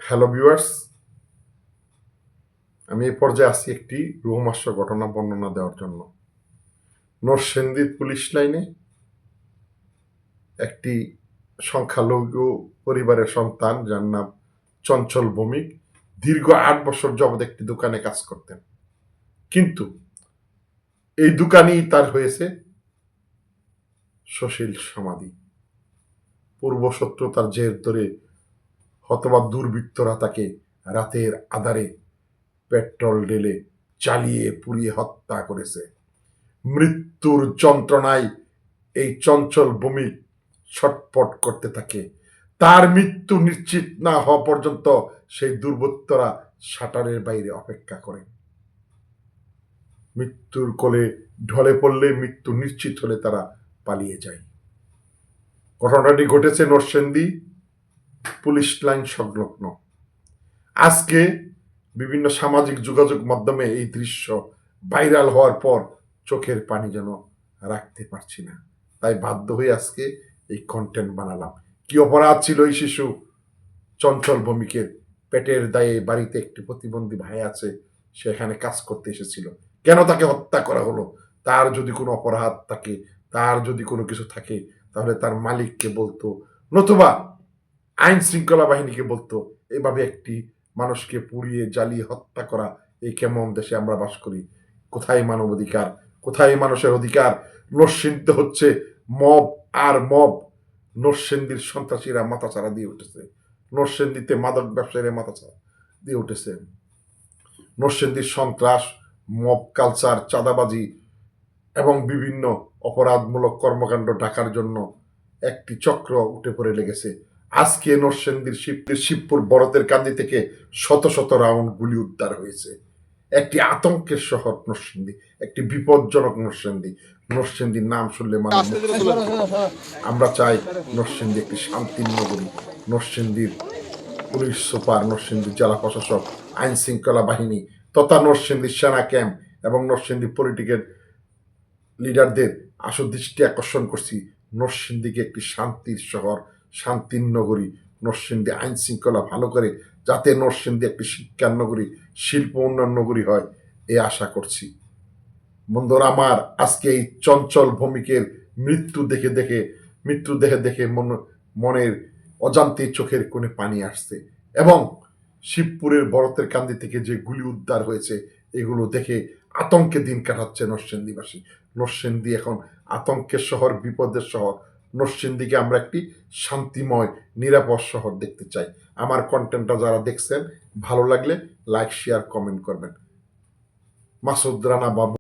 Hello viewers, আমি এই পর্যায়ে আসি একটি রোমহর্ষক ঘটনা বর্ণনা দেওয়ার জন্য। নরসিংদীর পুলিশ লাইনে একটি সংখ্যালঘু পরিবারের সন্তান, যার নাম চঞ্চল ভৌমিক, দীর্ঘ ৮ বছর যাবৎ একটি দোকানে কাজ করতেন। কিন্তু এই দোকানেই তার হয়েছে সুশীল সমাধি। পূর্বশত্রুতার জের ধরে হতবা দুর্বৃত্তরা তাকে রাতের আধারে পেট্রোল ঢেলে জ্বালিয়ে পুড়িয়ে হত্যা করেছে। মৃত্যুর যন্ত্রণায় এই চঞ্চল ভূমি ছটফট করতে থাকে। তার মৃত্যু নিশ্চিত না হওয়া পর্যন্ত সেই দুর্বৃত্তরা শাটারের বাইরে অপেক্ষা করে। মৃত্যুর কোলে ঢলে পড়লে, মৃত্যু নিশ্চিত হলে তারা পালিয়ে যায়। ঘটনাটি ঘটেছে নরসিংদী পুলিশ লাইন সংলগ্ন। আজকে বিভিন্ন সামাজিক যোগাযোগ মাধ্যমে এই দৃশ্য ভাইরাল হওয়ার পর চোখের পানি যেন রাখতে পারছি না, তাই বাধ্য হয়ে আজকে এই কন্টেন্ট বানালাম। কি অপরাধ ছিল এই শিশু চঞ্চল ভৌমিকের? পেটের দায়ে বাড়িতে একটি প্রতিবন্ধী ভাই আছে, সেখানে কাজ করতে এসেছিল। কেন তাকে হত্যা করা হলো? তার যদি কোনো অপরাধ থাকে, তার যদি কোনো কিছু থাকে, তাহলে তার মালিককে বলতো, নতুবা আইন শৃঙ্খলা বাহিনীকে বলতো। এভাবে একটি মানুষকে পুড়িয়ে জ্বালিয়ে হত্যা করা, এই কেমন দেশে আমরা বাস করি? কোথায় মানবাধিকার? কোথায় মানুষের অধিকার? নরসিংদী হচ্ছে মব আর মব। নরসিংদীর সন্ত্রাসীরা মাথাচাড়া দিয়ে উঠেছে। নরসিংদীতে মাদক ব্যবসায়ীরা মাথাচাড়া দিয়ে উঠেছে। নরসিংদীর সন্ত্রাস, মব কালচার, চাঁদাবাজি এবং বিভিন্ন অপরাধমূলক কর্মকাণ্ড ঢাকার জন্য একটি চক্র উঠে পড়ে লেগেছে। আজকে নরসিংদীর শিবপুর বড়তের কান্দি থেকে শত শত রাউন্ড গুলি উদ্ধার হয়েছে। একটি আতঙ্কের শহর নরসিংদী, একটি বিপজ্জনক নরসিংদী। নরসিংদীর নাম শুনলে মানুষ, আমরা চাই নরসিংদী একটি শান্তির নগরী। নরসিংদীর পুলিশ সুপার, নরসিংদীর জেলা প্রশাসক, আইন শৃঙ্খলা বাহিনী তথা নরসিংদীর সেনা ক্যাম্প এবং নরসিংদী পলিটিক্যাল লিডারদের আসল দৃষ্টি আকর্ষণ করছি। নরসিংদীকে একটি শান্তির শহর, শান্তির নগরী। নরসিংদী আইন শৃঙ্খলা ভালো করে যাতে নরসিংদী একটি শিক্ষার নগরী, শিল্প উন্নয়ন নগরী হয়, এ আশা করছি। বন্ধুরা আমার, আজকে এই চঞ্চল ভৌমিকের মৃত্যু দেখে দেখে মনের অজান্তে চোখের কোণে পানি আসছে। এবং শিবপুরের বরতের কান্দি থেকে যে গুলি উদ্ধার হয়েছে, এগুলো দেখে আতঙ্কে দিন কাটাচ্ছে নরসিংদীবাসী। নরসিংদী এখন আতঙ্কের শহর, বিপদের শহর। নরসিংদীকে আমরা একটি শান্তিময়, নিরাপদ শহর দেখতে চাই। আমার কন্টেন্টটা যারা দেখছেন, ভালো লাগলে লাইক, শেয়ার, কমেন্ট করবেন। মাসুদ রানা বাবু।